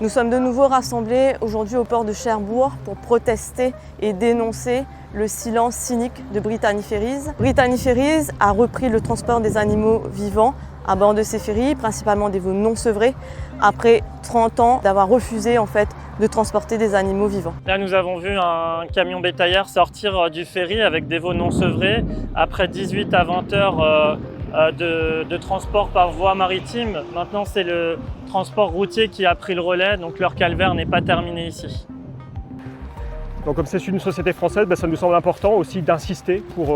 Nous sommes de nouveau rassemblés aujourd'hui au port de Cherbourg pour protester et dénoncer le silence cynique de Brittany Ferries. Brittany Ferries a repris le transport des animaux vivants à bord de ces ferries, principalement des veaux non sevrés, après 30 ans d'avoir refusé de transporter des animaux vivants. Là, nous avons vu un camion bétaillère sortir du ferry avec des veaux non sevrés après 18 à 20 heures de transport par voie maritime. Maintenant, c'est le transport routier qui a pris le relais, donc leur calvaire n'est pas terminé ici. Donc comme c'est une société française, ça nous semble important aussi d'insister pour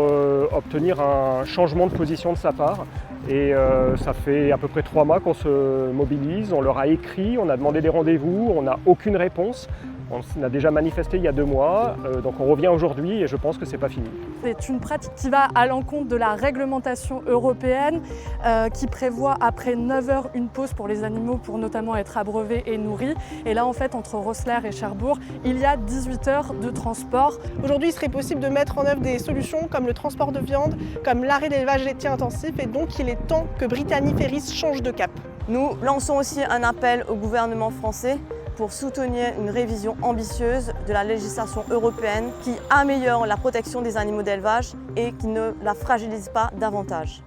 obtenir un changement de position de sa part. Et ça fait à peu près 3 mois qu'on se mobilise, on leur a écrit, on a demandé des rendez-vous, on n'a aucune réponse. On a déjà manifesté il y a 2 mois, donc on revient aujourd'hui et je pense que c'est pas fini. C'est une pratique qui va à l'encontre de la réglementation européenne qui prévoit après 9 heures une pause pour les animaux pour notamment être abreuvés et nourris. Et là entre Rosslare et Cherbourg, il y a 18 heures de transport. Aujourd'hui, il serait possible de mettre en œuvre des solutions comme le transport de viande, comme l'arrêt de l'élevage laitier intensif et donc il est temps que Brittany Ferries change de cap. Nous lançons aussi un appel au gouvernement français pour soutenir une révision ambitieuse de la législation européenne qui améliore la protection des animaux d'élevage et qui ne la fragilise pas davantage.